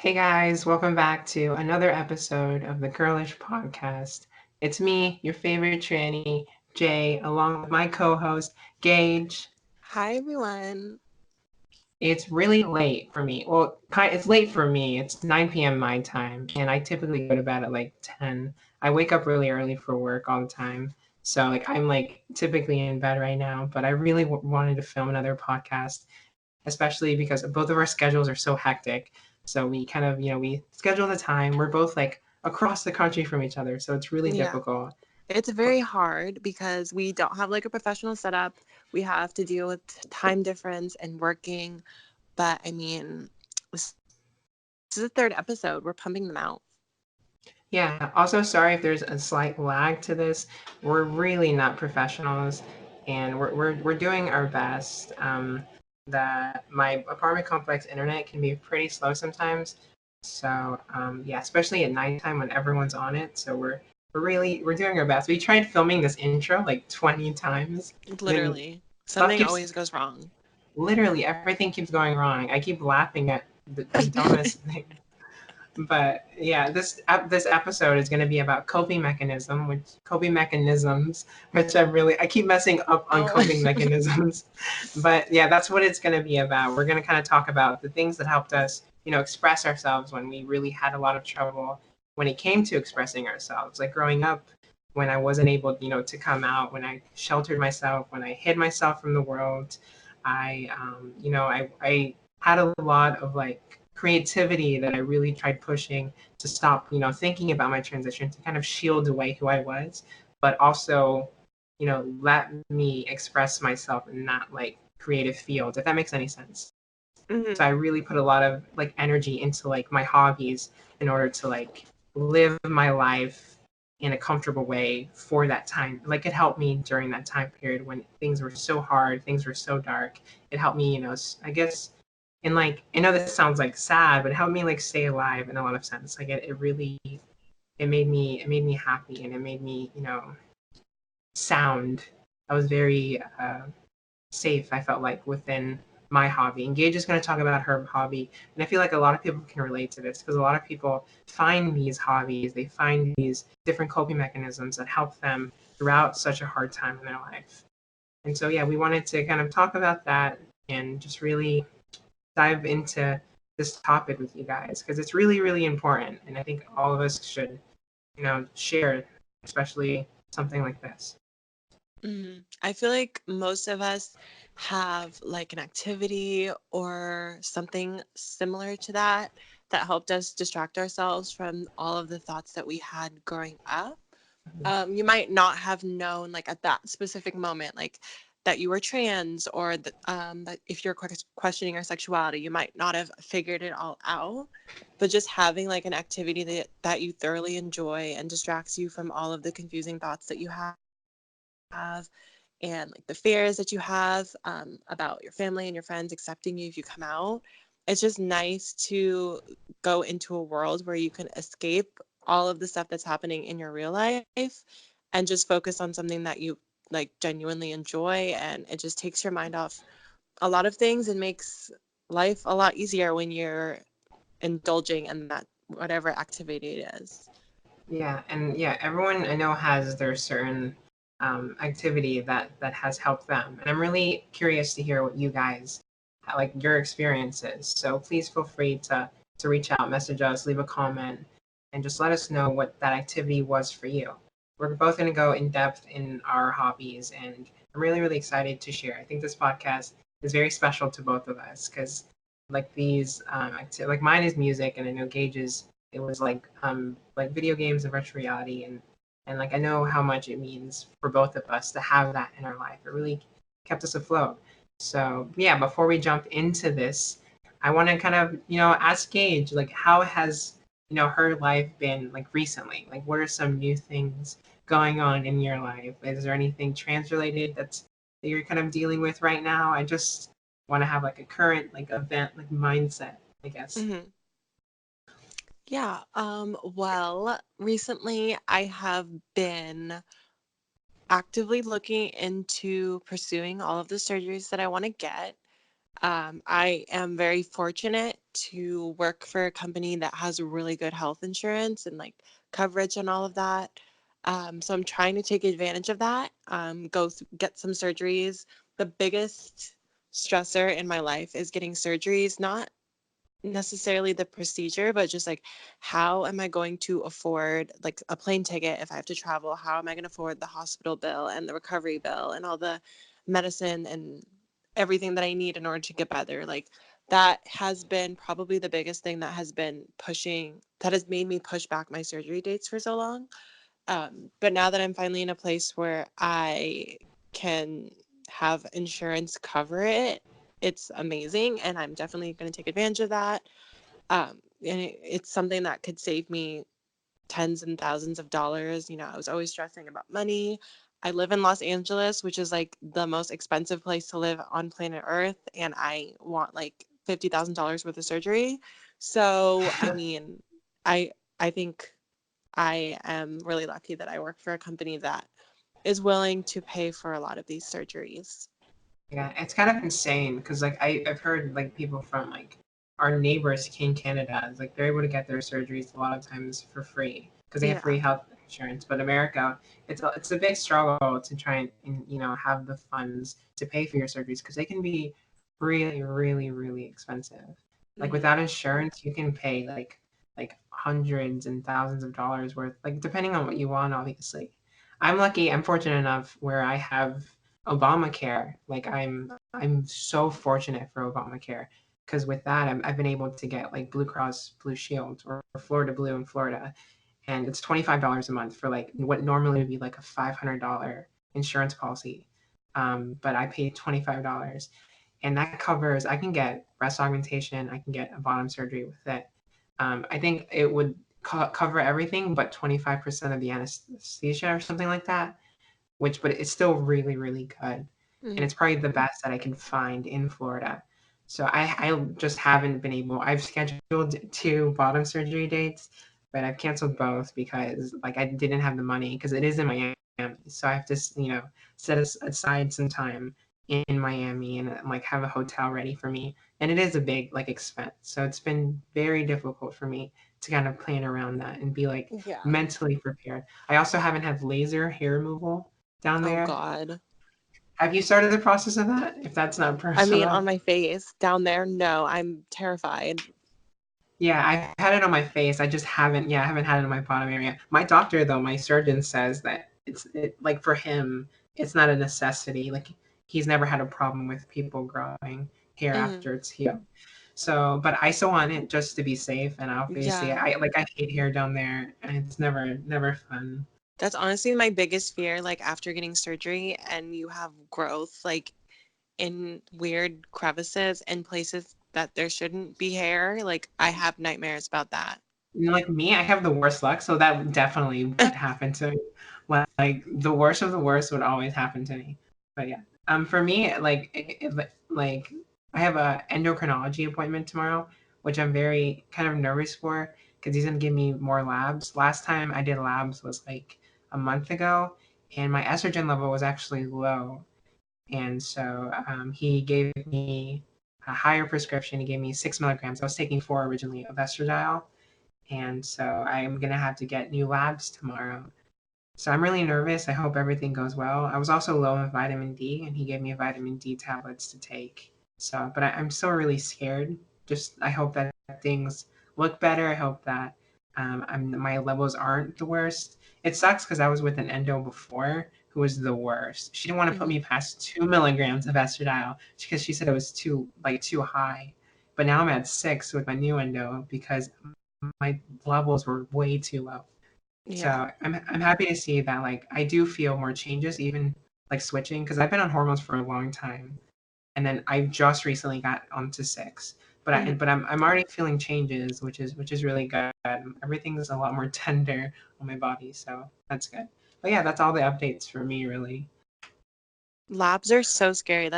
Hey guys, welcome back to another episode of the Girlish Podcast. It's me, your favorite tranny, Jay, along with my co-host, Gage. Hi, everyone. It's really late for me. Well, it's late for me. It's 9 p.m. my time, and I typically go to bed at like 10. I wake up really early for work all the time. So like I'm like typically in bed right now, but I really wanted to film another podcast, especially because both of our schedules are so hectic. So we kind of, we schedule the time. We're both like across the country from each other, so it's really Yeah, difficult. it's very hard because we don't have like a professional setup. We have to deal with time difference and working. But I mean, this is the third episode. We're pumping them out. Yeah. Also, sorry if there's a slight lag to this. We're really not professionals, and we're doing our best. That my apartment complex internet can be pretty slow sometimes. So yeah, especially at nighttime when everyone's on it. So we're doing our best. We tried filming this intro like 20 times, and then Literally, stuff something keeps always goes wrong. literally everything keeps going wrong. I keep laughing at the dumbest thing. But yeah, this episode is going to be about coping mechanisms, which I keep messing up on Oh, coping mechanisms. But yeah, that's what it's going to be about. We're going to kind of talk about the things that helped us, express ourselves when we really had a lot of trouble when it came to expressing ourselves. Like growing up, when I wasn't able, to come out, when I sheltered myself, when I hid myself from the world, I had a lot of like creativity that I really tried pushing to stop, thinking about my transition to kind of shield away who I was, but also, let me express myself in that like creative field, if that makes any sense. So I hmm really put a lot of like energy into like my hobbies in order to like live my life in a comfortable way for that time. Like it helped me during that time period when things were so hard, things were so dark. It helped me, I guess, and like I know this sounds like sad, but it helped me like stay alive in a lot of sense. Like it really it made me happy, and it made me, sound. I was very safe, I felt like, within my hobby. And Gage is going to talk about her hobby. And I feel like a lot of people can relate to this because a lot of people find these hobbies, they find these different coping mechanisms that help them throughout such a hard time in their life. And so, yeah, we wanted to kind of talk about that and just really dive into this topic with you guys because it's really, really important. And I think all of us should, share, especially something like this. I feel like most of us have like an activity or something similar to that helped us distract ourselves from all of the thoughts that we had growing up. You might not have known like at that specific moment like that you were trans or that if you're questioning your sexuality you might not have figured it all out, but just having like an activity that you thoroughly enjoy and distracts you from all of the confusing thoughts that you have and like the fears that you have about your family and your friends accepting you if you come out. It's just nice to go into a world where you can escape all of the stuff that's happening in your real life and just focus on something that you like genuinely enjoy, and it just takes your mind off a lot of things and makes life a lot easier when you're indulging in that whatever activity it is. Yeah, and yeah, everyone I know has their certain activity that has helped them, and I'm really curious to hear what you guys like your experiences. So please feel free to reach out, message us, leave a comment, and just let us know what that activity was for you. We're both going to go in depth in our hobbies, and I'm really really excited to share. I think this podcast is very special to both of us because like these like mine is music, and I know Gage's it was like video games and virtual reality, and like I know how much it means for both of us to have that in our life. It really kept us afloat. So yeah, before we jump into this, I want to kind of ask Gage like how has her life been like recently? Like what are some new things going on in your life? Is there anything trans related that you're kind of dealing with right now? I just want to have like a current like event like mindset, I guess. hmm Yeah, well, recently I have been actively looking into pursuing all of the surgeries that I want to get. I am very fortunate to work for a company that has really good health insurance and like coverage and all of that. So I'm trying to take advantage of that, get some surgeries. The biggest stressor in my life is getting surgeries, not necessarily the procedure, but just like how am I going to afford like a plane ticket if I have to travel? How am I going to afford the hospital bill and the recovery bill and all the medicine and everything that I need in order to get better? Like that has been probably the biggest thing that has made me push back my surgery dates for so long. But now that I'm finally in a place where I can have insurance cover it, it's amazing. And I'm definitely going to take advantage of that. And it's something that could save me tens and thousands of dollars. I was always stressing about money. I live in Los Angeles, which is like the most expensive place to live on planet Earth. And I want like $50,000 worth of surgery. So, I mean, I, I think I am really lucky that I work for a company that is willing to pay for a lot of these surgeries. Yeah, it's kind of insane because like I've heard like people from like our neighbors in Canada, it's like they're able to get their surgeries a lot of times for free because they have Yeah. free health insurance. But America, it's a big struggle to try and have the funds to pay for your surgeries because they can be really really really expensive. Like Hmm. without insurance, you can pay like hundreds and thousands of dollars worth, like depending on what you want, obviously. I'm lucky. I'm fortunate enough where I have Obamacare. Like I'm so fortunate for Obamacare because with that I've been able to get like Blue Cross Blue Shield or Florida Blue in Florida, and it's $25 a month for like what normally would be like a $500 insurance policy. But I paid $25, and that covers. I can get breast augmentation. I can get a bottom surgery with it. I think it would cover everything but 25% of the anesthesia or something like that, which but it's still really really good, and Hmm. it's probably the best that I can find in Florida. So I just haven't been able. I've scheduled two bottom surgery dates, but I've canceled both because like I didn't have the money because it is in Miami. So I have to set aside some time in Miami and like have a hotel ready for me, and it is a big like expense. So it's been very difficult for me to kind of plan around that and be like Yeah. mentally prepared. I also haven't had laser hair removal down Oh there. God. Have you started the process of that? If that's not I mean, on personal. my face down there, no, I'm terrified. Yeah, I've had it on my face. I just haven't. Yeah, I haven't had it in my bottom area. My doctor, though, my surgeon says that like for him, it's not a necessity. Like he's never had a problem with people growing hair Hmm. after it's healed. So, but I still want it just to be safe. And obviously, Yeah. I hate hair down there, and it's never fun. That's honestly my biggest fear. Like after getting surgery and you have growth, like in weird crevices and places that there shouldn't be hair, like I have nightmares about that. Like me, I have the worst luck, so that definitely would happen to me. Like the worst of the worst would always happen to me. But yeah, for me, like I have a endocrinology appointment tomorrow, which I'm very kind of nervous for because he's gonna give me more labs. Last time I did labs was like a month ago, and my estrogen level was actually low, and so he gave me a higher prescription. He gave me 6 milligrams. I was taking four originally of estradiol, and so I'm gonna have to get new labs tomorrow. So I'm really nervous. I hope everything goes well. I was also low in vitamin D, and he gave me vitamin D tablets to take. So, but I'm still really scared. Just I hope that things look better. I hope that my levels aren't the worst. It sucks because I was with an endo before who was the worst. She didn't want to put Hmm. me past 2 milligrams of estradiol because she said it was too high. But now I'm at 6 with my new endo because my levels were way too low. Yeah. So I'm happy to see that like I do feel more changes even like switching because I've been on hormones for a long time, and then I just recently got onto 6. Hmm. I'm already feeling changes, which is really good. Everything's a lot more tender on my body, so that's good. But yeah, that's all the updates for me really. Labs are so scary.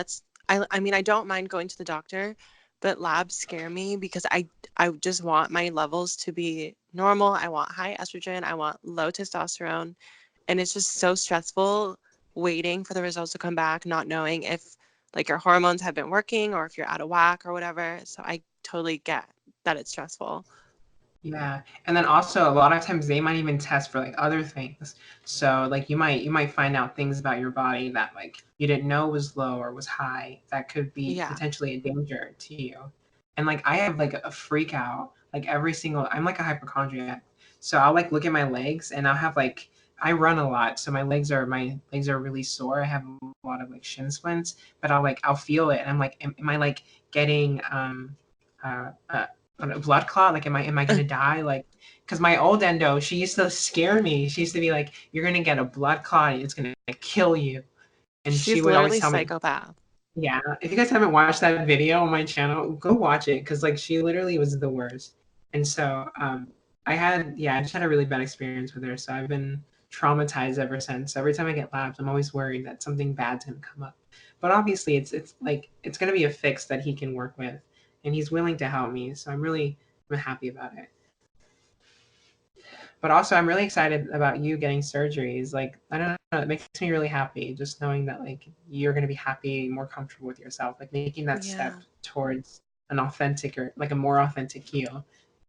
I mean, I don't mind going to the doctor, but labs scare me because I just want my levels to be normal. I want high estrogen, I want low testosterone, and it's just so stressful waiting for the results to come back, not knowing if like your hormones have been working or if you're out of whack or whatever. So I totally get that it's stressful. Yeah. And then also a lot of times they might even test for like other things. So like you might find out things about your body that like you didn't know was low or was high that could be Yeah. potentially a danger to you. And like I have like a freak out like every single I'm like a hypochondriac. So I'll like look at my legs and I'll have like I run a lot, so my legs are really sore. I have a lot of like shin splints, but I'll feel it and I'm like am I like getting uh, uh a blood clot? Like, am I gonna die? Like, because my old endo, she used to scare me. She used to be like, "You're gonna get a blood clot. And it's gonna kill you." And she She's would always literally tell me, psychopath. "Yeah, if you guys haven't watched that video on my channel, go watch it." Because like she literally was the worst. And so I just had a really bad experience with her. So I've been traumatized ever since. So every time I get labs, I'm always worried that something bad's gonna come up. But obviously, it's like it's gonna be a fix that he can work with, and he's willing to help me. So I'm happy about it. But also, I'm really excited about you getting surgeries. Like, I don't know, it makes me really happy just knowing that like you're gonna be happy, more comfortable with yourself, like making that Yeah. step towards an authentic or like a more authentic heel.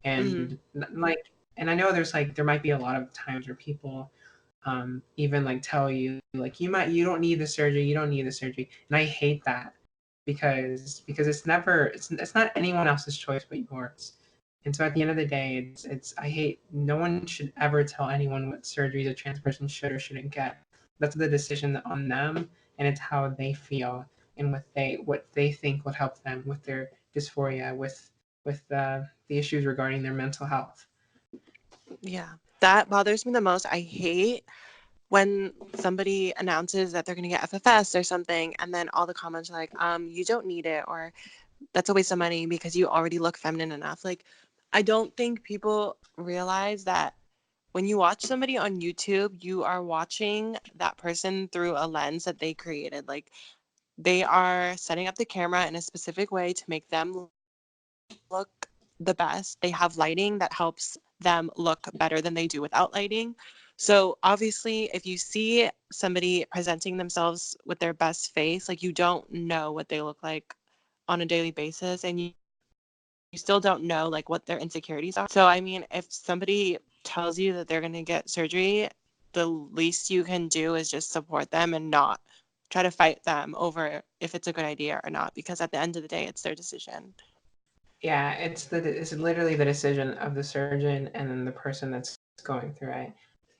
Hmm. And like, and I know there's like there might be a lot of times where people even like tell you like you don't need the surgery, you don't need the surgery, and I hate that because it's not anyone else's choice but yours. And so at the end of the day, it's I hate no one should ever tell anyone what surgeries a trans person should or shouldn't get. That's the decision on them, and it's how they feel and what they think would help them with their dysphoria, with the issues regarding their mental health. Yeah. That bothers me the most. I hate when somebody announces that they're going to get FFS or something, and then all the comments are like, you don't need it, or that's a waste of money because you already look feminine enough. Like, I don't think people realize that when you watch somebody on YouTube, you are watching that person through a lens that they created. Like, they are setting up the camera in a specific way to make them look the best. They have lighting that helps them look better than they do without lighting. So, obviously, if you see somebody presenting themselves with their best face, like, you don't know what they look like on a daily basis, and you still don't know like what their insecurities are. So, I mean, if somebody tells you that they're going to get surgery, the least you can do is just support them and not try to fight them over if it's a good idea or not, because at the end of the day, it's their decision. Yeah, it's literally the decision of the surgeon and then the person that's going through it.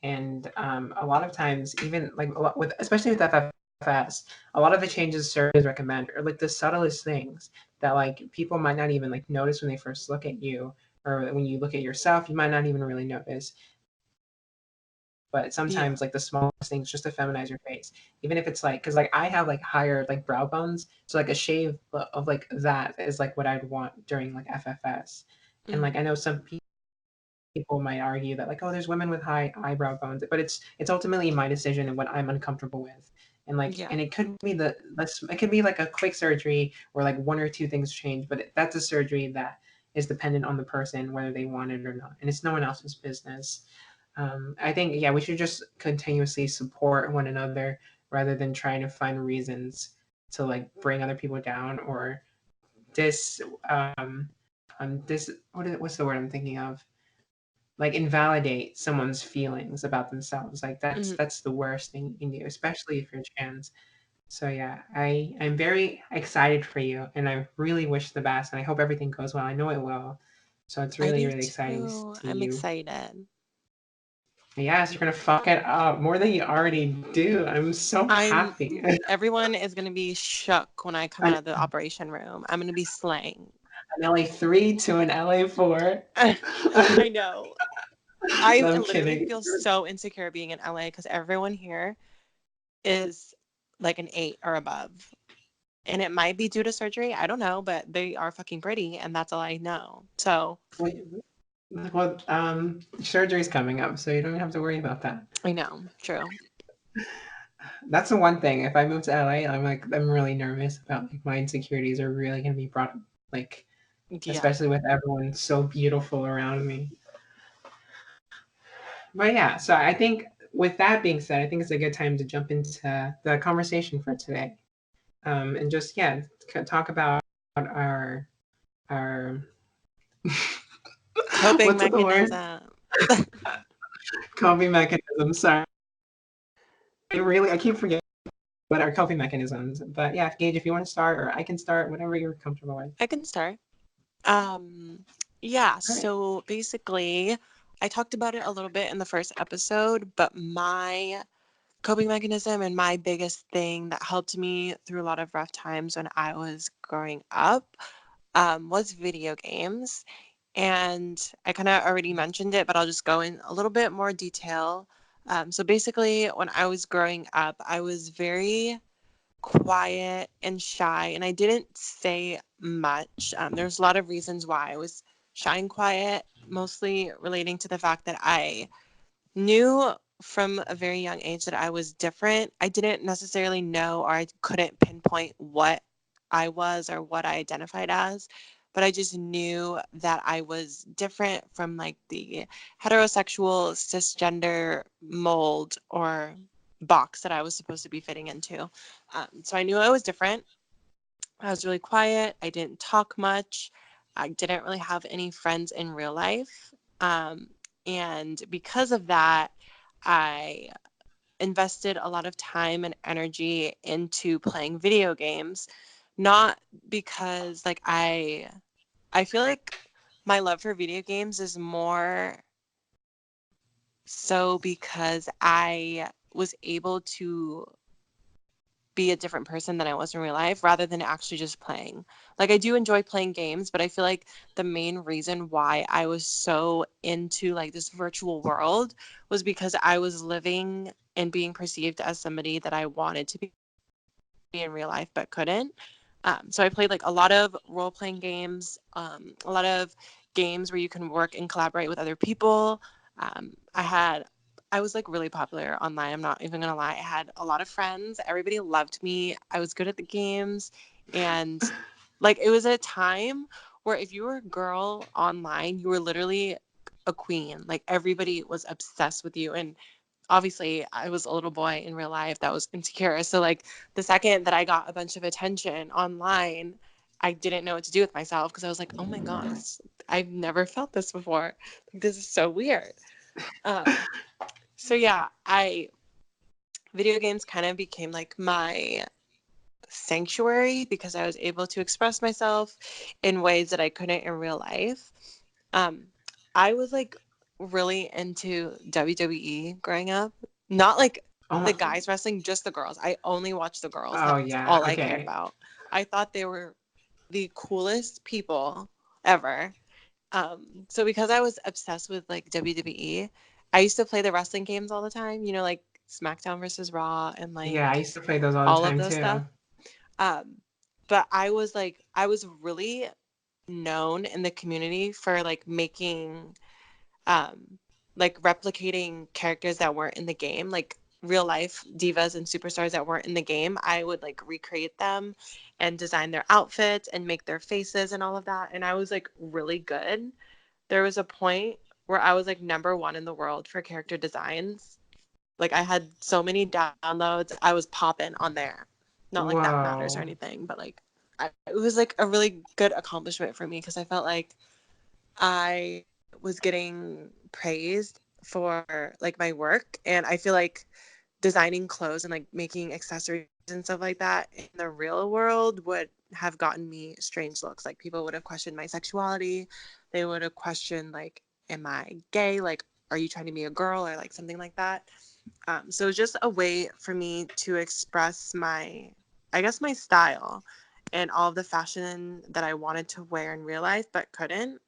And a lot of times, even like a lot with especially with FFS, a lot of the changes surgeons recommend are like the subtlest things that like people might not even like notice when they first look at you, or when you look at yourself, you might not even really notice. But Yeah. sometimes like the smallest things just to feminize your face, even if it's like because like I have like higher like brow bones, so like a shave of like that is like what I'd want during like FFS. And like Mm. I know some people might argue that like, oh, there's women with high eyebrow bones, but it's ultimately my decision and what I'm uncomfortable with. And like Yeah. and it could be it could be like a quick surgery or like one or two things change, but that's a surgery that is dependent on the person whether they want it or not, and it's no one else's business. I think yeah, we should just continuously support one another rather than trying to find reasons to like bring other people down or dis what's the word I'm thinking of, like invalidate someone's feelings about themselves. Like that's Mm. that's the worst thing you can do, especially if you're trans. So yeah, I'm very excited for you, and I really wish the best, and I hope everything goes well. I know it will. So it's I really do really exciting to too. see I'm you. excited. Yes, you're gonna fuck it up more than you already do. I'm so I'm happy. Everyone is going to be shook when I come out an, of the operation room. I'm going to be slaying. an LA 3 to an LA 4. I know. I No, I'm literally kidding. feel so insecure being in LA because everyone here is like an 8 or above. And it might be due to surgery. I don't know, but they are fucking pretty, and that's all I know. So Well, surgery's coming up, so you don't have to worry about that. I know. True. That's the one thing. If I move to LA, I'm really nervous about like my insecurities are really gonna be brought up, like Yeah. especially with everyone so beautiful around me. But yeah, so I think with that being said, I think it's a good time to jump into the conversation for today, and just yeah, talk about our our Coping What's the word? mechanism. Coping mechanisms. Sorry, I keep forgetting what are coping mechanisms. But yeah, Gage, if you want to start, or I can start, whatever you're comfortable with. I can start. Um, yeah, All right. so basically, I talked about it a little bit in the first episode, but my coping mechanism and my biggest thing that helped me through a lot of rough times when I was growing up was video games. And I kind of already mentioned it, but I'll just go in a little bit more detail. So basically, when I was growing up, I was very quiet and shy, and I didn't say much. There's a lot of reasons why I was shy and quiet, mostly relating to the fact that I knew from a very young age that I was different. I didn't necessarily know, or I couldn't pinpoint what I was or what I identified as, but I just knew that I was different from like the heterosexual cisgender mold or box that I was supposed to be fitting into. So I knew I was different. I was really quiet. I didn't talk much. I didn't really have any friends in real life. And because of that, I invested a lot of time and energy into playing video games, not because like I feel like my love for video games is more so because I was able to be a different person than I was in real life rather than actually just playing. Like I do enjoy playing games, but I feel like the main reason why I was so into like this virtual world was because I was living and being perceived as somebody that I wanted to be in real life but couldn't. So I played like a lot of role playing games, a lot of games where you can work and collaborate with other people. I was like really popular online. I'm not even gonna lie. I had a lot of friends. Everybody loved me. I was good at the games, and like it was a time where if you were a girl online, you were literally a queen. Like everybody was obsessed with you, and obviously I was a little boy in real life that was insecure. So like the second that I got a bunch of attention online, I didn't know what to do with myself because I was like, oh my gosh, I've never felt this before. Like, this is so weird. Um, so yeah, I video games kind of became like my sanctuary because I was able to express myself in ways that I couldn't in real life. Um, I was like really into WWE growing up. Not like Oh the my. guys wrestling, just the girls. I only watched the girls. Oh That's yeah. all I cared Okay. about. I thought they were the coolest people ever. So because I was obsessed with like WWE, I used to play the wrestling games all the time, like SmackDown versus Raw and Yeah, I like used to play those all the all of time those too. stuff. Um, but I was really known in the community for like making um like replicating characters that weren't in the game, like real life divas and superstars that weren't in the game. I would like recreate them and design their outfits and make their faces and all of that. And I was like really good. There was a point where I was like number one in the world for character designs. Like I had so many downloads. I was popping on there. Not like that matters or Whoa. anything, but like it was like a really good accomplishment for me because I felt like I was getting praised for like my work, and I feel like designing clothes and like making accessories and stuff like that in the real world would have gotten me strange looks. Like people would have questioned my sexuality. They would have questioned like, am I gay? Like, are you trying to be a girl or like something like that? So it's just a way for me to express I guess, my style and all of the fashion that I wanted to wear in real life but couldn't.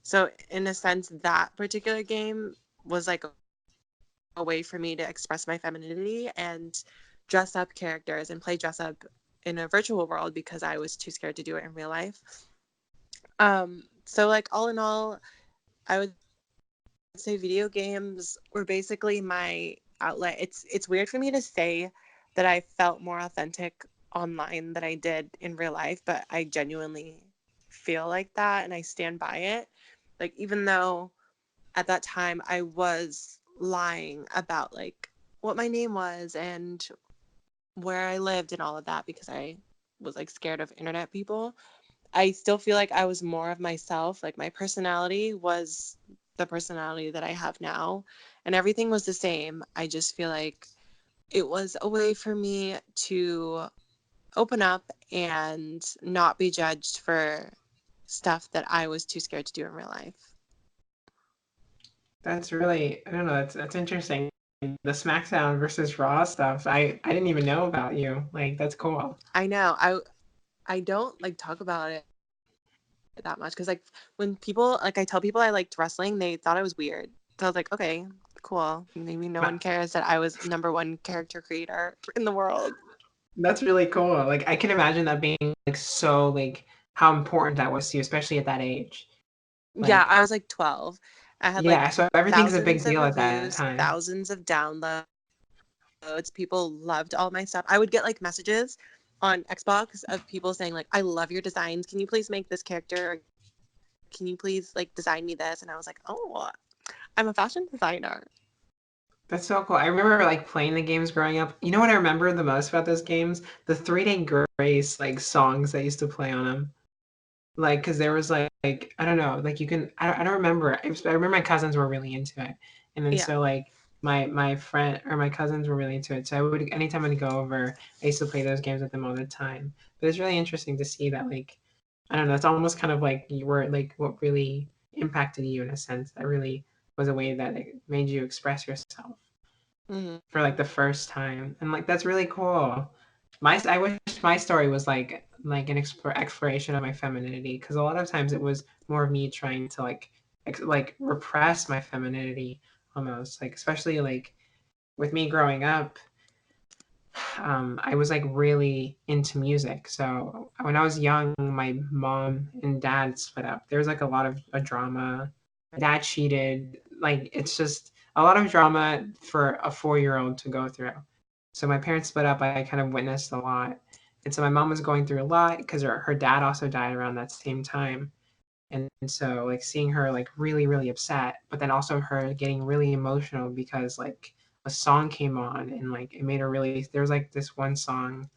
So, in a sense, that particular game was like a way for me to express my femininity and dress up characters and play dress up in a virtual world because I was too scared to do it in real life. So, like, all in all, I would say video games were basically my outlet. It's weird for me to say that I felt more authentic online than I did in real life, but I genuinely feel like that and I stand by it. Like even though at that time I was lying about like what my name was and where I lived and all of that because I was like scared of internet people. I still feel like I was more of myself. Like my personality was the personality that I have now, and everything was the same. I just feel like it was a way for me to open up and not be judged for stuff that I was too scared to do in real life. That's really, I don't know, that's interesting. The SmackDown versus Raw stuff. I didn't even know about you. Like that's cool. I know. I don't like talk about it that much because like when people like I tell people I liked wrestling, they thought I was weird. So I was like, okay, cool. Maybe no one Ma- cares that I was number one character creator in the world. That's really cool. Like I can imagine that being like so like how important that was to you, especially at that age. Yeah, Like I was like 12. I had yeah, like so everything's a big thousands of deal at that reviews, time. thousands of downloads. People loved all my stuff. I would get like messages on Xbox of people saying like, "I love your designs. Can you please make this character? Or can you please like design me this?" And I was like, "Oh, I'm a fashion designer." That's so cool. I remember like playing the games growing up. You know what I remember the most about those games? The 3-Day Grace like songs that used to play on them. Like, because there was like I don't know, like you can I don't remember. I remember my cousins were really into it, and then Yeah. so like my friend or my cousins were really into it. So I would anytime I'd go over, I used to play those games with them all the time. But it's really interesting to see that like I don't know. It's almost kind of like you were like what really impacted you in a sense. That really was a way that it made you express yourself Hmm. for like the first time, and like that's really cool. I wish my story was like an exploration of my femininity because a lot of times it was more of me trying to like repress my femininity almost like especially like with me growing up. I was like really into music. So when I was young, my mom and dad split up. There was like a lot of a drama. My dad cheated. Like it's just a lot of drama for a 4-year-old to go through. So my parents split up. I kind of witnessed a lot. And so my mom was going through a lot because her dad also died around that same time. And so like seeing her like really really upset, but then also her getting really emotional because like a song came on and like it made her really there was like this one song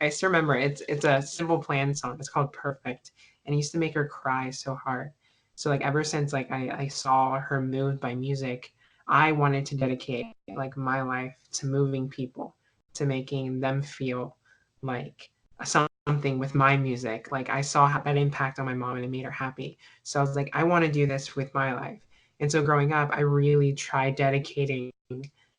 I still remember it's a Simple Plan song. It's called Perfect, and it used to make her cry so hard. So like ever since like I saw her moved by music, I wanted to dedicate like my life to moving people, to making them feel like something with my music. Like I saw that impact on my mom and it made her happy. So I was like, I want to do this with my life. And so growing up, I really tried dedicating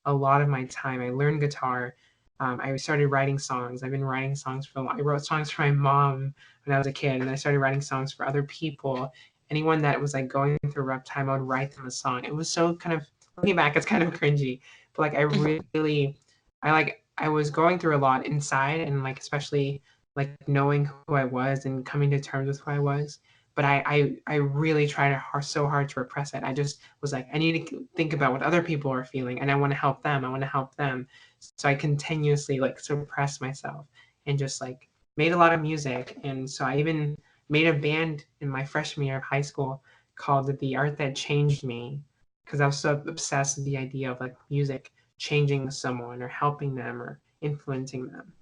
a lot of my time. I learned guitar. I started writing songs. I've been writing songs for a lot. I wrote songs for my mom when I was a kid, and I started writing songs for other people. Anyone that was like going through a rough time, I would write them a song. It was so kind of looking back, it's kind of cringy, but like I really, I was going through a lot inside, and like especially like knowing who I was and coming to terms with who I was. But I really tried so hard to repress it. I just was like, I need to think about what other people are feeling, and I want to help them. I want to help them. So I continuously like suppressed myself and just like made a lot of music. And so I even made a band in my freshman year of high school called The Art That Changed Me because I was so obsessed with the idea of like music changing someone or helping them or influencing them.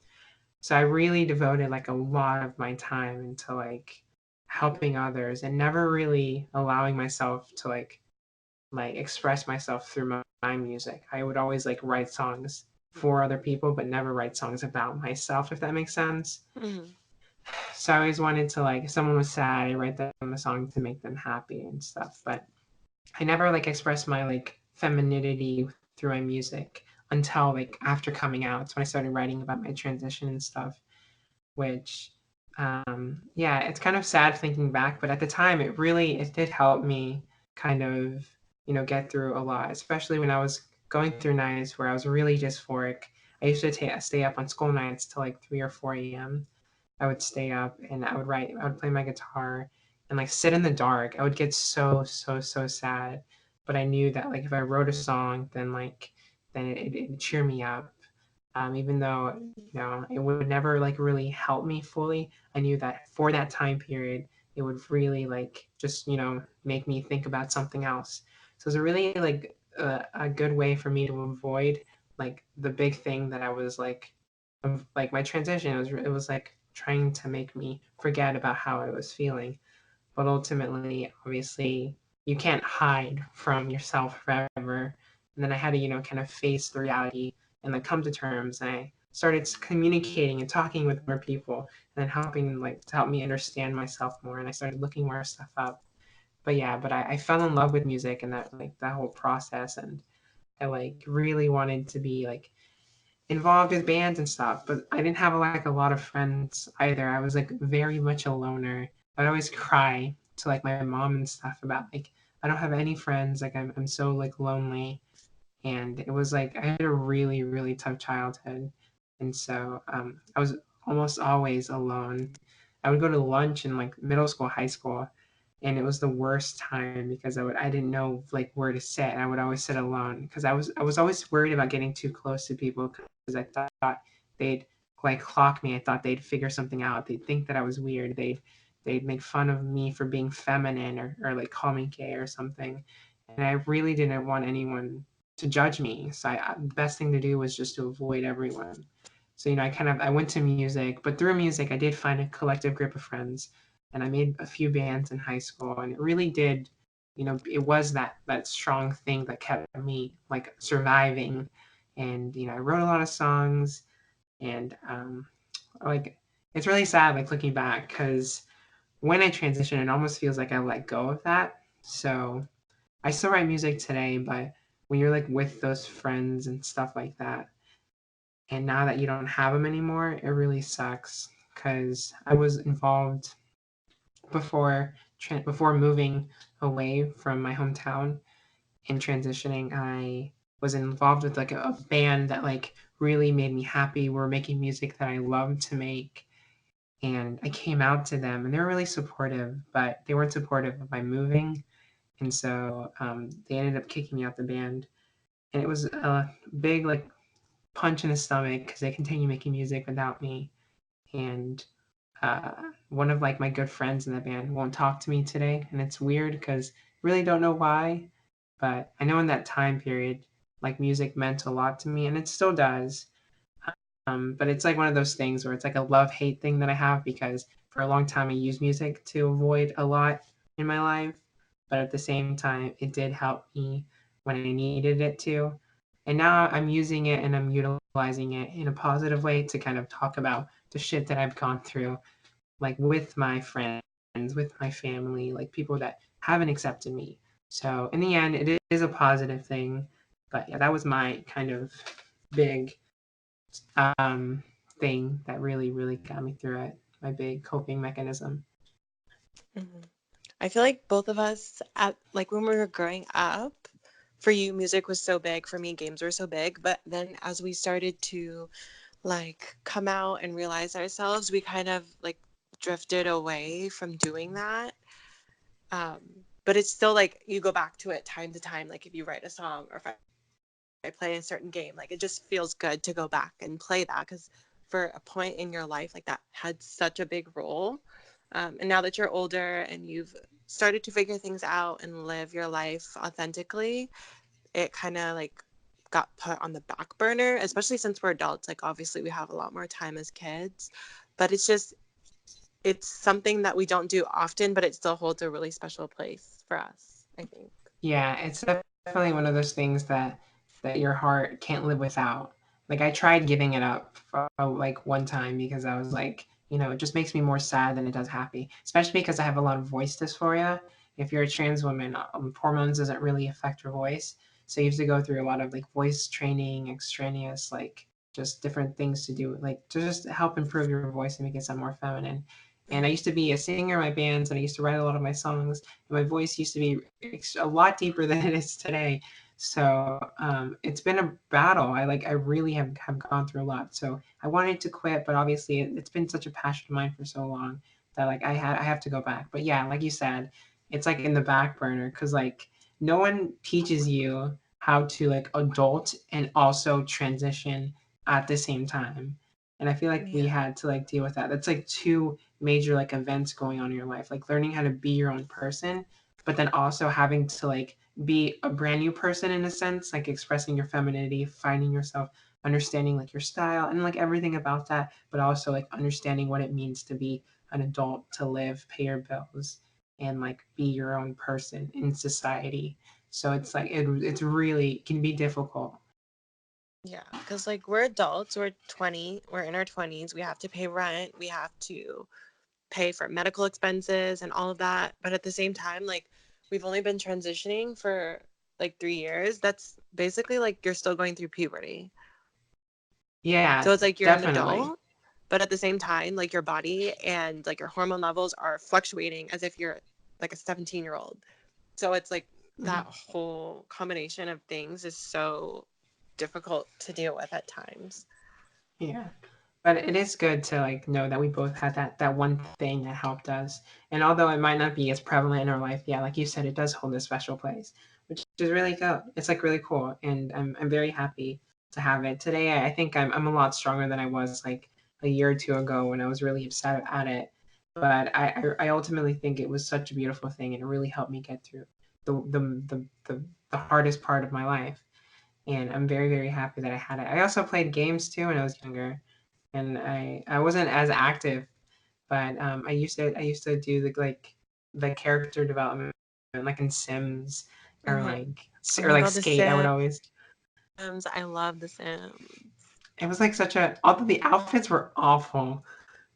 So I really devoted like a lot of my time into like helping others and never really allowing myself to like express myself through my music. I would always like write songs for other people, but never write songs about myself, if that makes sense. Hmm. So I always wanted to like if someone was sad, I write them a song to make them happy and stuff. But I never like expressed my like femininity through my music until like after coming out. It's when I started writing about my transition and stuff, which yeah, it's kind of sad thinking back, but at the time it did help me kind of get through a lot, especially when I was going through nights where I was really dysphoric. I used to stay up on school nights till like 3 or 4 a.m. I would stay up and I would play my guitar and like sit in the dark. I would get so sad, but I knew that like if I wrote a song, then it'd cheer me up. Even though it would never like really help me fully, I knew that for that time period, it would really like just make me think about something else. So it's a really like a good way for me to avoid like the big thing that I was like of like my transition. It was like trying to make me forget about how I was feeling. But ultimately, obviously, you can't hide from yourself forever. And then I had to, kind of face the reality and then come to terms. And I started communicating and talking with more people and then helping, like, to help me understand myself more. And I started looking more stuff up. But yeah, but I fell in love with music and that, like, that whole process. And I, like, really wanted to be, like, involved with bands and stuff, but I didn't have like a lot of friends either. I was like very much a loner. I'd always cry to like my mom and stuff about like I don't have any friends. Like I'm so like lonely, and it was like I had a really tough childhood, and so I was almost always alone. I would go to lunch in like middle school, high school, and it was the worst time because I didn't know like where to sit. I would always sit alone because I was always worried about getting too close to people because I thought they'd like clock me. I thought they'd figure something out. They'd think that I was weird. They'd make fun of me for being feminine or like call me gay or something. And I really didn't want anyone to judge me. So the best thing to do was just to avoid everyone. So I went to music, but through music I did find a collective group of friends, and I made a few bands in high school, and it really did. It was that strong thing that kept me like surviving, and I wrote a lot of songs, and like it's really sad like looking back because when I transitioned, it almost feels like I let go of that. So I still write music today, but when you're like with those friends and stuff like that, and now that you don't have them anymore, it really sucks because I was involved before moving away from my hometown and transitioning. I was involved with like a band that like really made me happy. We're making music that I love to make, and I came out to them, and they were really supportive, but they weren't supportive of my moving, and so they ended up kicking me out the band, and it was a big like punch in the stomach because they continue making music without me. And one of like my good friends in the band won't talk to me today, and it's weird because really don't know why, but I know in that time period like music meant a lot to me, and it still does. But it's like one of those things where it's like a love hate thing that I have because for a long time I used music to avoid a lot in my life, but at the same time it did help me when I needed it to. And now I'm using it and I'm utilizing it in a positive way to kind of talk about the shit that I've gone through, like with my friends, with my family, like people that haven't accepted me. So in the end, it is a positive thing. But yeah, that was my kind of big um, thing that really got me through it. My big coping mechanism. Mhm. I feel like both of us at like when we were growing up, for you music was so big, for me games were so big, but then as we started to like come out and realize ourselves, we kind of like drifted away from doing that. But it's still like you go back to it time to time, like if you write a song or if I play a certain game, like it just feels good to go back and play that because for a point in your life, like that had such a big role. And now that you're older and you've started to figure things out and live your life authentically, it kind of like got put on the back burner, especially since we're adults. Like obviously we have a lot more time as kids, but it's something that we don't do often, but it still holds a really special place for us, I think. Yeah, it's definitely one of those things that your heart can't live without. Like I tried giving it up for, like one time because I was like, it just makes me more sad than it does happy. Especially because I have a lot of voice dysphoria. If you're a trans woman, hormones doesn't really affect your voice, so you have to go through a lot of like voice training, extraneous like just different things to do, like to just help improve your voice and make it sound more feminine. And I Mm-hmm. used to be a singer in my bands, and I used to write a lot of my songs, and my voice used to be a lot deeper than it is today. So it's been a battle. I really have gone through a lot. So I wanted to quit, but obviously it's been such a passion of mine for so long that like I have to go back. But yeah, like you said, it's like in the back burner because like no one teaches you how to like adult and also transition at the same time. And I feel like we Yeah. had to like deal with that. That's like two major like events going on in your life, like learning how to be your own person, but then also having to like be a brand new person in a sense, like expressing your femininity, finding yourself, understanding like your style and like everything about that, but also like understanding what it means to be an adult, to live, pay your bills, and like be your own person in society. So it's like it's really can be difficult. Yeah, because like we're adults, we're 20, we're in our 20s, we have to pay rent, we have to pay for medical expenses and all of that. But at the same time, like we've only been transitioning for like 3 years. That's basically like you're still going through puberty. Yeah, So it's like you're an definitely. adult, but at the same time, like your body and like your hormone levels are fluctuating as if you're like a 17-year-old. So it's like that whole combination of things is so difficult to deal with at times. Yeah. But it is good to like know that we both had that one thing that helped us. And although it might not be as prevalent in our life, yeah, like you said, it does hold a special place, which is really cool. It's like really cool. And I'm very happy to have it. Today I think I'm a lot stronger than I was like a year or two ago when I was really upset at it. But I ultimately think it was such a beautiful thing and it really helped me get through the hardest part of my life. And I'm very, very happy that I had it. I also played games too when I was younger, and I wasn't as active, but I used to do the character development like in Sims or Hmm. Oh or my like God, The Skate. I would always. Sims. I love The Sims. It was like such a. Although the outfits were awful,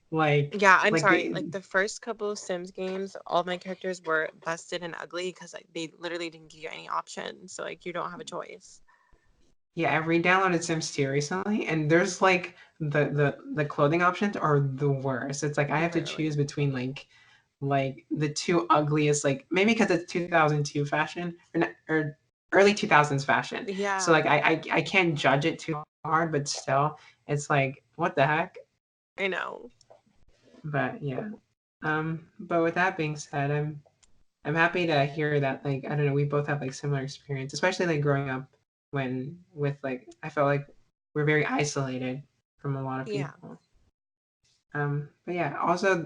Yeah, I'm like sorry. the Like the first couple of Sims games, all my characters were busted and ugly because like they literally didn't give you any options. So like you don't have a choice. yeah, I re-downloaded Sims 2 recently, and there's like the clothing options are the worst. It's like I have to choose Literally. between like the two ugliest, like maybe because it's 2002 fashion or early 2000s fashion. So Yeah, like I can't judge it too hard, but still, it's like what the heck. I know. But yeah, but with that being said, I'm happy to hear that like I don't know we both have like similar experience, especially like growing up when with like I felt like we're very isolated from a lot of Yeah. people. But yeah, also,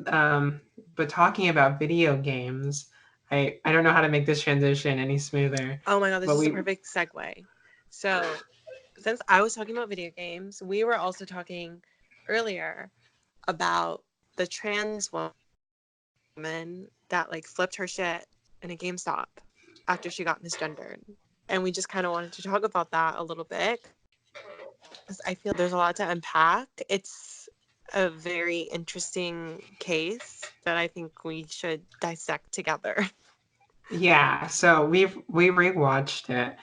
but talking about video games, I don't know how to make this transition any smoother, Oh my God, this but is a we, perfect segue. So, since I was talking about video games, we were also talking earlier about the trans woman that like flipped her shit in a GameStop after she got misgendered. And we just kind of wanted to talk about that a little bit because I feel there's a lot to unpack. It's a very interesting case that I think we should dissect together. yeah, so we rewatched it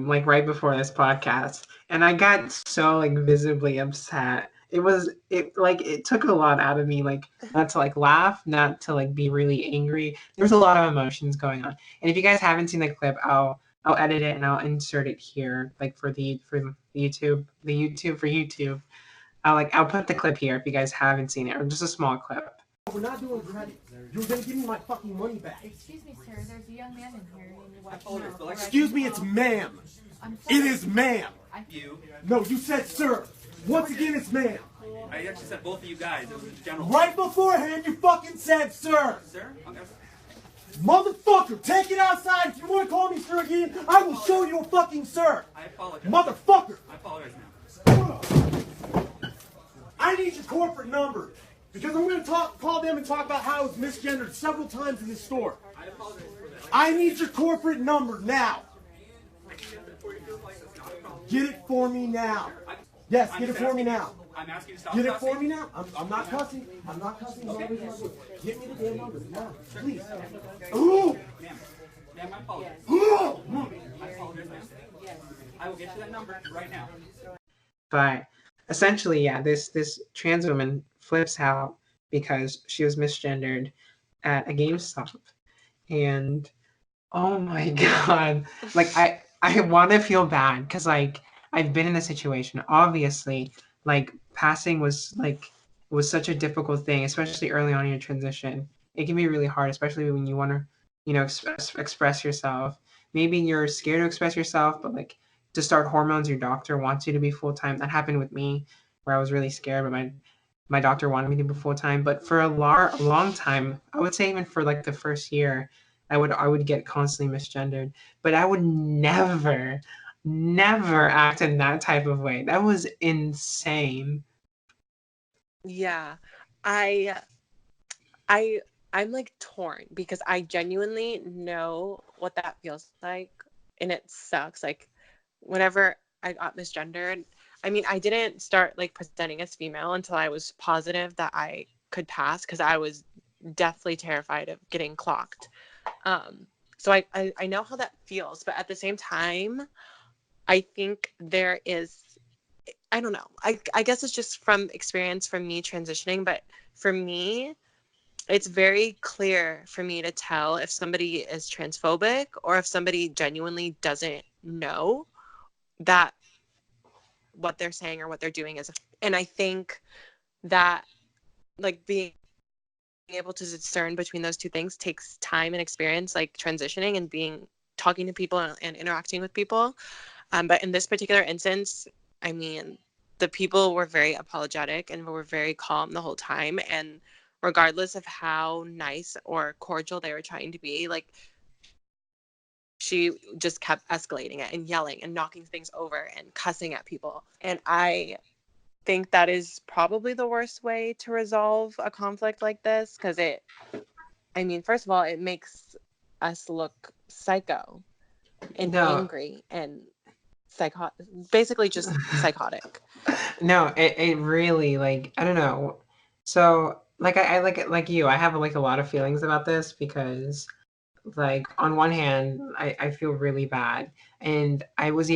like right before this podcast, and I got so like visibly upset. It like it took a lot out of me, like not to like laugh, not to like be really angry. There was a lot of emotions going on. And if you guys haven't seen the clip, I'll edit it and I'll insert it here like the YouTube for YouTube. I'll put the clip here if you guys haven't seen it or just a small clip. We're not doing credit. You're gonna give me my fucking money back. Excuse me, sir. There's a young man in here. And you want Excuse me, it's ma'am. It is ma'am. You. No, you said sir. Once again, it's ma'am. I actually said both of you guys. It was in general. Right beforehand, you fucking said sir. Sir? Okay. Motherfucker, take it outside. If you want to call me sir again, I will show you a fucking sir. I apologize. Motherfucker. I apologize now. I need your corporate number. Because I'm going to call them and talk about how it's misgendered several times in this store. I apologize for that. I need your corporate number now. Get it for me now. Yes, get it for me now. I'm asking you to stop Get it cussing. for me now. I'm not cussing. I'm not cussing. Okay. Get me the damn number now, please. Ooh! Ma'am, I apologize. Ooh! I apologize, ma'am. I will get you that number right now. But essentially, yeah, this trans woman flips out because she was misgendered at a GameStop, and oh my god, like I want to feel bad because like I've been in a situation. Obviously, like passing was such a difficult thing, especially early on in your transition. It can be really hard, especially when you want to, express yourself. Maybe you're scared to express yourself, but like to start hormones, your doctor wants you to be full time. That happened with me, where I was really scared, but my doctor wanted me to be full time. But for a long time, I would say even for like the first year, I would get constantly misgendered, but I would never, never act in that type of way. That was insane. Yeah. I I I'm like torn because I genuinely know what that feels like and it sucks. Like whenever I got misgendered, I mean, I didn't start like presenting as female until I was positive that I could pass because I was deathly terrified of getting clocked. Um, so I know how that feels, but at the same time, I think there is, I don't know. I guess it's just from experience from me transitioning, but for me, it's very clear for me to tell if somebody is transphobic or if somebody genuinely doesn't know that what they're saying or what they're doing is. And I think that like being able to discern between those two things takes time and experience, like transitioning and being talking to people and interacting with people. But in this particular instance, I mean, the people were very apologetic and were very calm the whole time. And regardless of how nice or cordial they were trying to be, like she just kept escalating it and yelling and knocking things over and cussing at people. And I think that is probably the worst way to resolve a conflict like this because I mean, first of all, it makes us look psycho and No, angry and basically just psychotic. no, it really like I don't know. So I like you, I have like a lot of feelings about this because like on one hand I feel really bad, and I was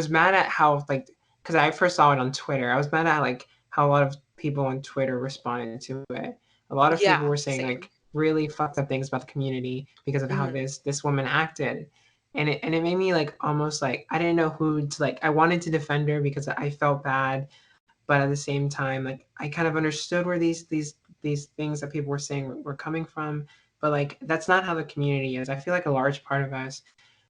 mad at how like because I first saw it on Twitter. I was mad at like how a lot of people on Twitter responded to it. A lot of people Yeah, were saying same. like really fucked up things about the community because of how Hmm. this woman acted, and it made me like almost like I didn't know who to like. I wanted to defend her because I felt bad, but at the same time like I kind of understood where these things that people were saying were coming from, but like that's not how the community is. I feel like a large part of us,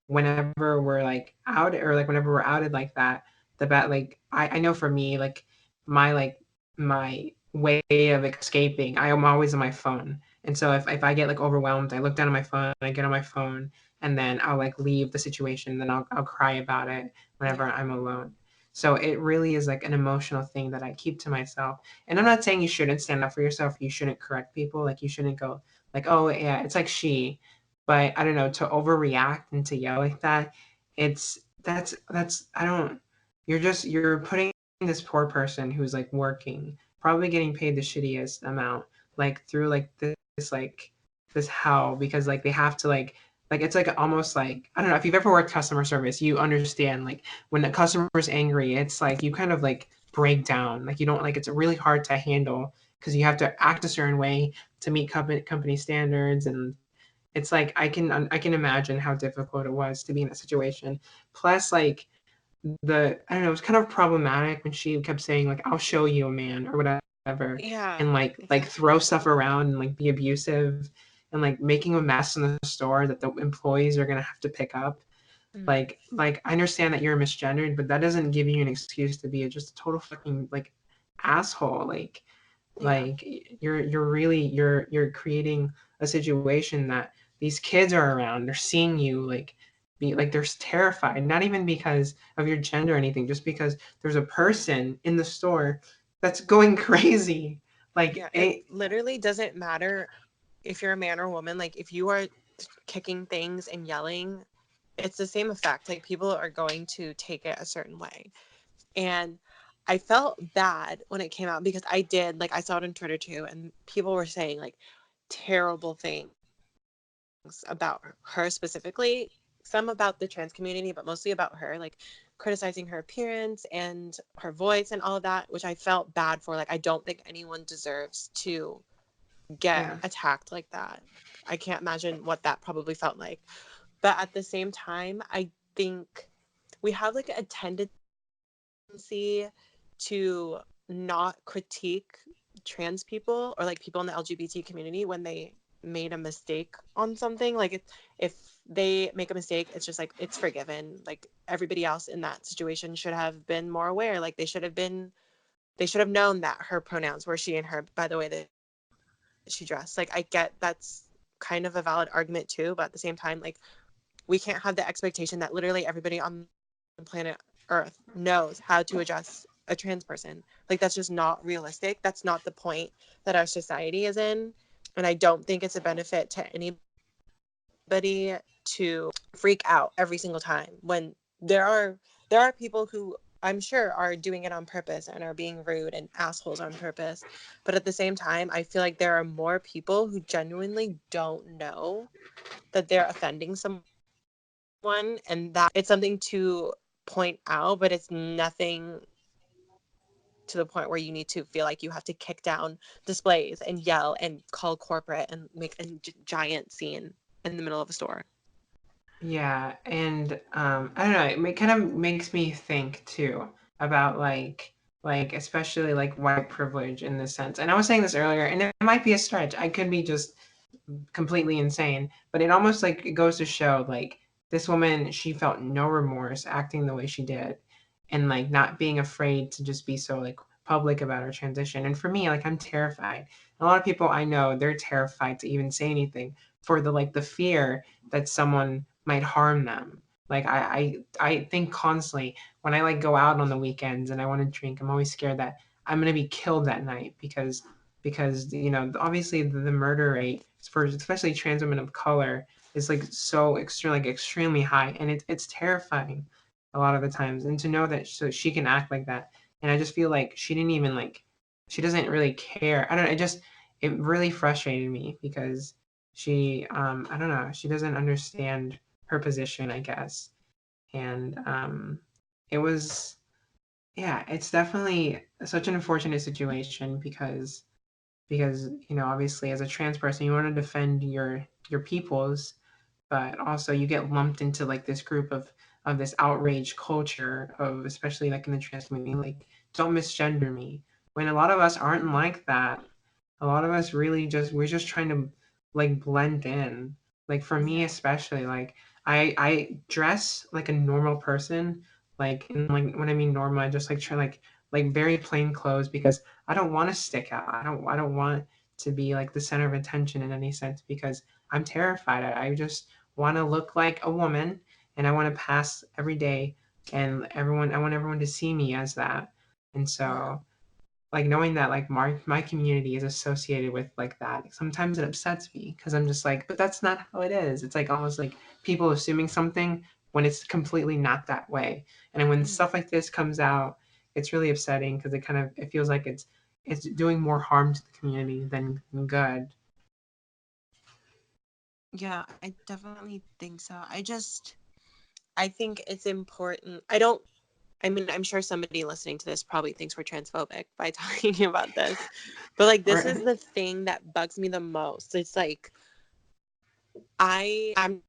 whenever we're like out or like whenever we're outed like that, the bat like I know for me like my way of escaping, I am always on my phone. And so if I get like overwhelmed, I look down at my phone, I get on my phone, and then I'll like leave the situation, and then I'll cry about it whenever Yeah. I'm alone. So it really is like an emotional thing that I keep to myself. And I'm not saying you shouldn't stand up for yourself. You shouldn't correct people. Like you shouldn't go like, oh yeah, it's like she. But I don't know, to overreact and to yell like that, it's that's I don't. You're putting this poor person who's like working, probably getting paid the shittiest amount, like through like this hell because like they have to like it's like almost like I don't know if you've ever worked customer service, you understand like when the customer's angry, it's like you kind of like break down. Like you don't like it's really hard to handle because you have to act a certain way to meet company standards, and it's like I can imagine how difficult it was to be in that situation. Plus like the I don't know, it was kind of problematic when she kept saying like I'll show you a man or whatever, Yeah, and like throw exactly. stuff around and like be abusive and like making a mess in the store that the employees are going to have to pick up. Mm. Like I understand that you're misgendered, but that doesn't give you an excuse to be just a total fucking like asshole. Yeah. Like you're really you're creating a situation that these kids are around, they're seeing you like be like they're terrified, not even because of your gender or anything, just because there's a person in the store that's going crazy. Like Yeah, it literally doesn't matter if you're a man or a woman. Like if you are kicking things and yelling, it's the same effect. Like people are going to take it a certain way. And I felt bad when it came out because I did, like I saw it on Twitter too, and people were saying like terrible things about her specifically, some about the trans community, but mostly about her, like criticizing her appearance and her voice and all of that, which I felt bad for. Like I don't think anyone deserves to get yeah. attacked like that. I can't imagine what that probably felt like. But at the same time, I think we have like a tendency to not critique trans people or like people in the LGBT community when they made a mistake on something. Like if they make a mistake, it's just like it's forgiven. Like everybody else in that situation should have been more aware. Like they should have known that her pronouns were she and her by the way that she dressed. Like I get that's kind of a valid argument too, but at the same time, like we can't have the expectation that literally everybody on planet Earth knows how to address a trans person. Like, that's just not realistic. That's not the point that our society is in. And I don't think it's a benefit to anybody to freak out every single time when there are people who I'm sure are doing it on purpose and are being rude and assholes on purpose. But at the same time, I feel like there are more people who genuinely don't know that they're offending someone, and that it's something to point out, but it's nothing to the point where you need to feel like you have to kick down displays and yell and call corporate and make a giant scene in the middle of a store. Yeah, and I don't know, kind of makes me think too about like especially like white privilege in this sense. And I was saying this earlier, and it might be a stretch. I could be just completely insane, but it almost like it goes to show like this woman, she felt no remorse acting the way she did, and like not being afraid to just be so like public about her transition. And for me, like I'm terrified. A lot of people I know, they're terrified to even say anything for the like the fear that someone might harm them. Like I think constantly when I like go out on the weekends and I want to drink, I'm always scared that I'm gonna be killed that night because you know obviously the murder rate for especially trans women of color is like so extremely high, and it's terrifying a lot of the times. And to know that so she can act like that, and I just feel like she didn't even like she doesn't really care. I don't know, it really frustrated me because she I don't know, she doesn't understand her position, I guess. And it was yeah, it's definitely such an unfortunate situation because you know obviously as a trans person you want to defend your peoples, but also you get lumped into like this group of this outrage culture of especially like in the trans community, like don't misgender me, when a lot of us aren't like that. A lot of us really just we're just trying to like blend in. Like for me especially, like I dress like a normal person, like and like when I mean normal I just like try like very plain clothes because I don't want to stick out. I don't want to be like the center of attention in any sense because I'm terrified. I just want to look like a woman, and I want to pass every day, and I want everyone to see me as that. And Yeah. so like knowing that like my community is associated with like that, sometimes it upsets me because I'm just like, but that's not how it is. It's like almost like people assuming something when it's completely not that way. And then when Mhm. stuff like this comes out, it's really upsetting because it kind of it feels like it's doing more harm to the community than good. Yeah, I definitely think so. I think it's important. I mean, I'm sure somebody listening to this probably thinks we're transphobic by talking about this. But like this Or is the thing that bugs me the most. It's like I'm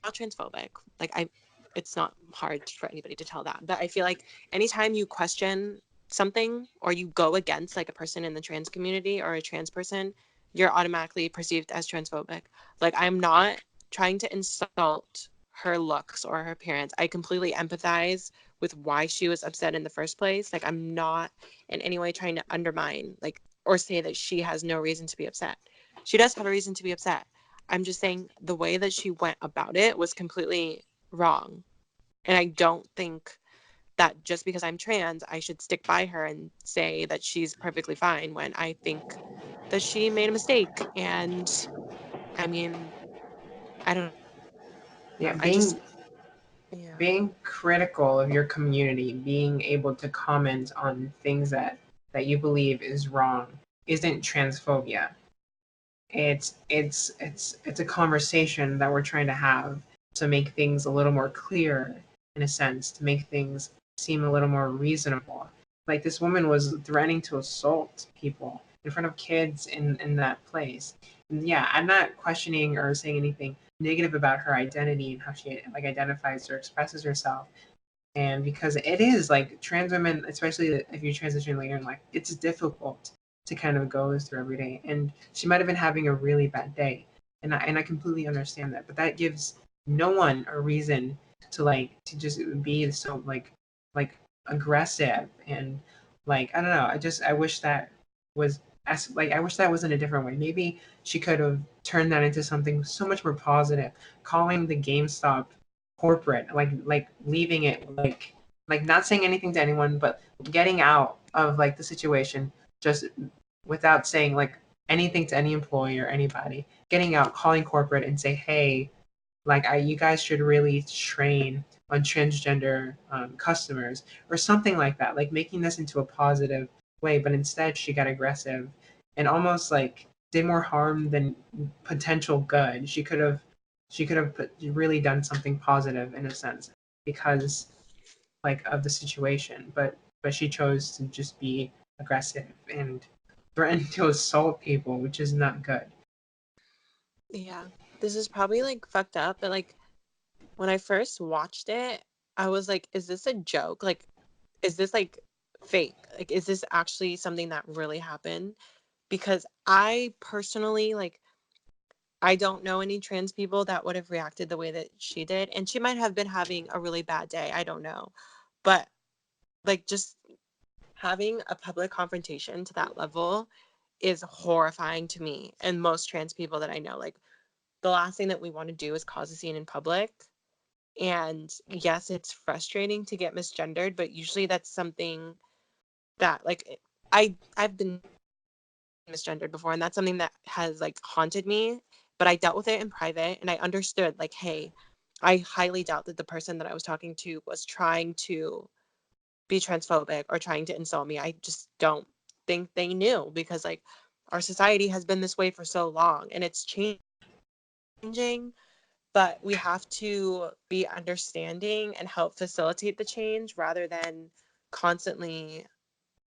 not transphobic. Like it's not hard for anybody to tell that. But I feel like anytime you question something or you go against like a person in the trans community or a trans person, you're automatically perceived as transphobic. Like I'm not trying to insult her looks or her appearance. I completely empathize with why she was upset in the first place. Like I'm not in any way trying to undermine like or say that she has no reason to be upset. She does have a reason to be upset. I'm just saying the way that she went about it was completely wrong. And I don't think that just because I'm trans, I should stick by her and say that she's perfectly fine when I think that she made a mistake. And I mean, I don't know. yeah, I just, yeah. being critical of your community, being able to comment on things that you believe is wrong isn't transphobia. It's a conversation that we're trying to have to make things a little more clear, in a sense, to make things seem a little more reasonable. Like this woman was threatening to assault people in front of kids in that place. And yeah, I'm not questioning or saying anything negative about her identity and how she like identifies or expresses herself. And because it is like trans women, especially if you transition later in life, it's difficult to kind of go through every day. And she might have been having a really bad day, and I completely understand that. But that gives no one a reason to like to just be so like aggressive and like I don't know. I wish that was as like I wish that was in a different way. Maybe she could have turned that into something so much more positive, calling the GameStop corporate, like leaving it, like not saying anything to anyone, but getting out of like the situation just without saying like anything to any employee or anybody, getting out, calling corporate and say, hey, like you guys should really train on transgender customers or something like that, like making this into a positive way. But instead she got aggressive and almost like did more harm than potential good. She could have really done something positive in a sense because like of the situation, but she chose to just be aggressive and threaten to assault people, which is not good. Yeah. This is probably like fucked up, but like when I first watched it, I was like, is this a joke? Like, is this like fake? Like, is this actually something that really happened? Because I personally, like, I don't know any trans people that would have reacted the way that she did. And she might have been having a really bad day. I don't know. But like, just having a public confrontation to that level is horrifying to me and most trans people that I know. Like, the last thing that we want to do is cause a scene in public. And yes, it's frustrating to get misgendered, but usually that's something that like I've been misgendered before, and that's something that has like haunted me, but I dealt with it in private and I understood like, hey, I highly doubt that the person that I was talking to was trying to be transphobic or trying to insult me. I just don't think they knew because like our society has been this way for so long and it's changing, but we have to be understanding and help facilitate the change rather than constantly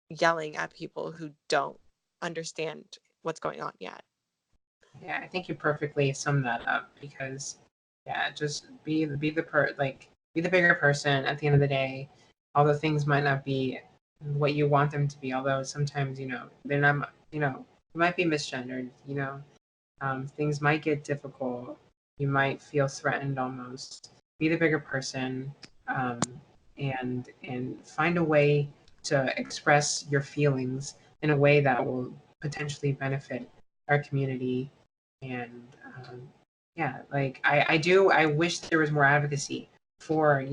yelling at people who don't understand what's going on yet. Yeah, I think you perfectly summed that up because yeah, just be the bigger person at the end of the day. Although things might not be what you want them to be, although sometimes they're not, you might be misgendered, things might get difficult. You might feel threatened almost. Be the bigger person, um, and find a way to express your feelings in a way that will potentially benefit our community. And yeah, like I wish there was more advocacy for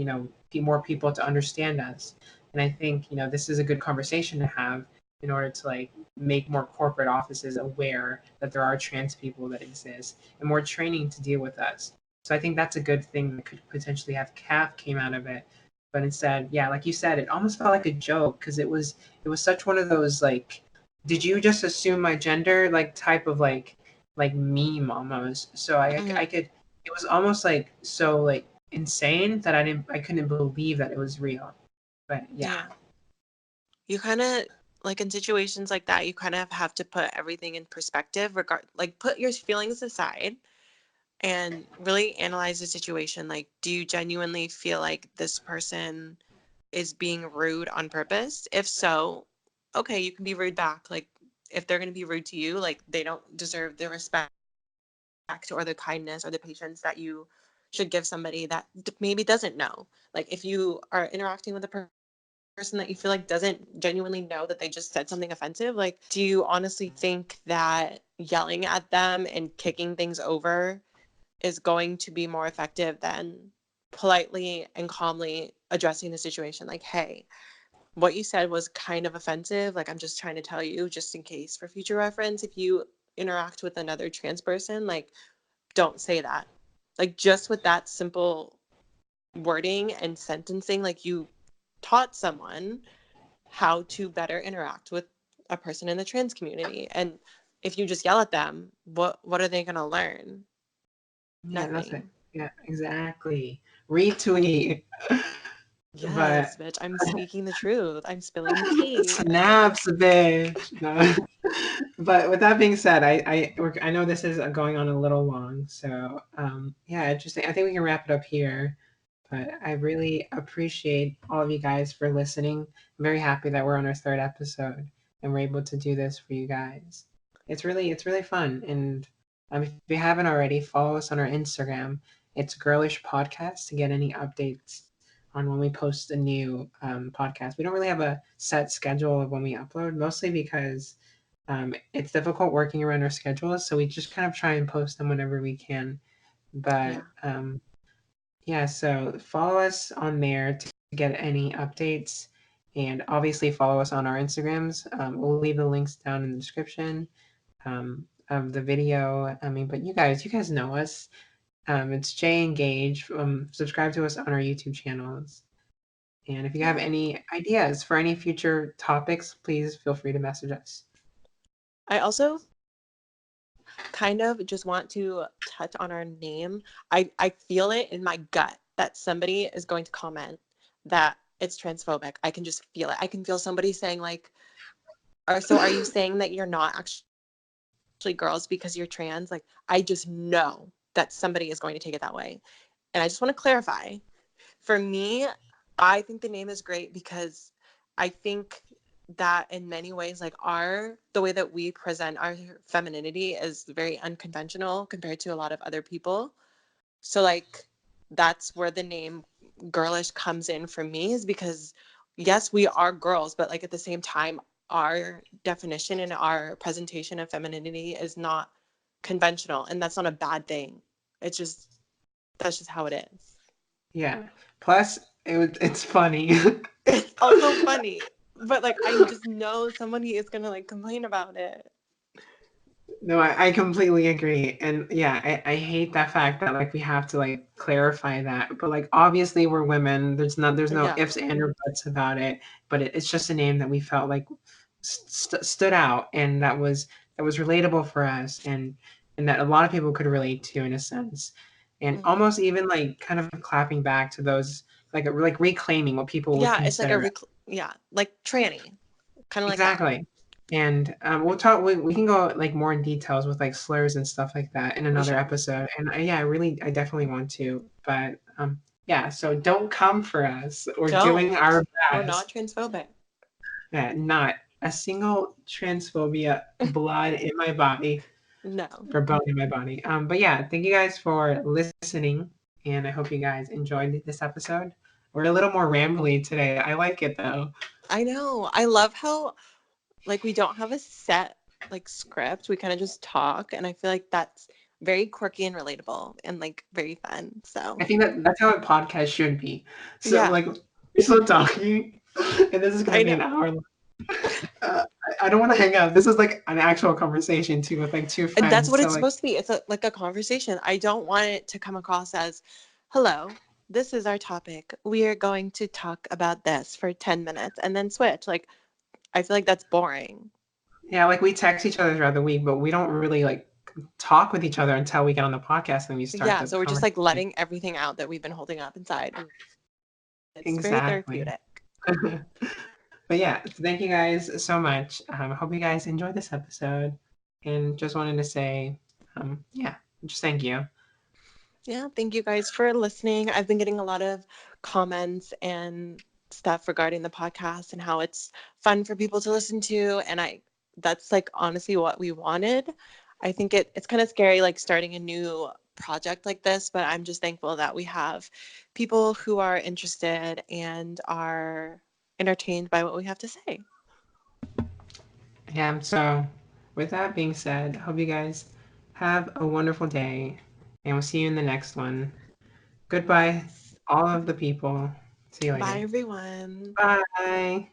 more people to understand us. And I think this is a good conversation to have in order to like make more corporate offices aware that there are trans people that exist and more training to deal with us. So I think that's a good thing that could potentially have came out of it. But instead, yeah, like you said, it almost felt like a joke because it was such one of those like, did you just assume my gender like type of like meme almost. So I Mm-hmm. could, it was almost like so like insane that I couldn't believe that it was real. But yeah. Yeah. You kind of like in situations like that, you kind of have to put everything in perspective, like put your feelings aside and really analyze the situation. Like, do you genuinely feel like this person is being rude on purpose? If so, okay, you can be rude back. Like, if they're going to be rude to you, like, they don't deserve the respect or the kindness or the patience that you should give somebody that maybe doesn't know. Like, if you are interacting with a person that you feel like doesn't genuinely know that they just said something offensive, like, do you honestly think that yelling at them and kicking things over is going to be more effective than politely and calmly addressing the situation? Like, hey, what you said was kind of offensive. Like, I'm just trying to tell you, just in case for future reference, if you interact with another trans person, like, don't say that. Like, just with that simple wording and sentencing, like, you taught someone how to better interact with a person in the trans community. And if you just yell at them, what are they going to learn? Yeah, that's it. Nothing. Yeah, exactly. Retweet. But Yes, bitch, I'm speaking the truth. I'm spilling the tea. snaps, bitch. No. But with that being said, I know this is going on a little long, so yeah, interesting. I think we can wrap it up here. But I really appreciate all of you guys for listening. I'm very happy that we're on our third episode and we're able to do this for you guys. It's really fun. And if you haven't already, follow us on our Instagram. It's Girlish Podcast to get any updates on when we post a new podcast. We don't really have a set schedule of when we upload, mostly because it's difficult working around our schedules. So we just kind of try and post them whenever we can. But Yeah. yeah, so follow us on there to get any updates. And obviously follow us on our Instagrams. We'll leave the links down in the description of the video. I mean, but you guys know us. It's Jay and Gage. Subscribe to us on our YouTube channels. And if you have Yeah. any ideas for any future topics, please feel free to message us. I also kind of just want to touch on our name. I feel it in my gut that somebody is going to comment that it's transphobic. I can just feel it. I can feel somebody saying like, so are you saying that you're not actually girls because you're trans? Like, I just know that somebody is going to take it that way. And I just want to clarify. For me, I think the name is great because I think that in many ways, like the way that we present our femininity is very unconventional compared to a lot of other people. So like that's where the name girlish comes in for me, is because yes, we are girls, but like at the same time, our definition and our presentation of femininity is not conventional, and that's not a bad thing. That's just how it is. Yeah. Plus, it's funny. It's also funny, but like I just know somebody is gonna like complain about it. No, I completely agree. And yeah, I hate that fact that like we have to like clarify that. But like obviously we're women. There's no Yeah. ifs and or buts about it. But it's just a name that we felt like stood out and that was relatable for us and that a lot of people could relate to in a sense. And Mhm. almost even like kind of clapping back to those like reclaiming what people would Yeah, it's like consider. yeah, like tranny, kind of like that. Exactly. And we'll talk. We can go like more in details with like slurs and stuff like that in We another should. episode. And I definitely want to. But yeah. So don't come for us. We're doing Don't. our We're not best. transphobic. Not a single transphobia blood in my body No. or bone in my body. But yeah, thank you guys for listening, and I hope you guys enjoyed this episode. We're a little more rambly today. I like it though. I know. I love how like we don't have a set like script. We kind of just talk, and I feel like that's very quirky and relatable and like very fun. So I think that's how a podcast should be. So yeah, like we're still talking, and this is gonna I be an know. hour. I don't want to hang up. This is like an actual conversation too with like two And that's friends. what So it's like supposed to be. It's like a conversation. I don't want it to come across as, hello, this is our topic. We are going to talk about this for 10 minutes and then switch. Like, I feel like that's boring. yeah, like we text each other throughout the week, but we don't really like talk with each other until we get on the podcast and we start Yeah. the So we're just like conversation. letting everything out that we've been holding up inside. And it's very Exactly. therapeutic. But yeah, thank you guys so much. I hope you guys enjoyed this episode, and just wanted to say, yeah, just thank you. Yeah. Thank you guys for listening. I've been getting a lot of comments and stuff regarding the podcast and how it's fun for people to listen to. And that's like honestly what we wanted. I think it's kind of scary like starting a new project like this, but I'm just thankful that we have people who are interested and are entertained by what we have to say. Yeah, so with that being said, hope you guys have a wonderful day, and we'll see you in the next one. Goodbye, Yes. all of the people. See you Bye later. everyone. Bye.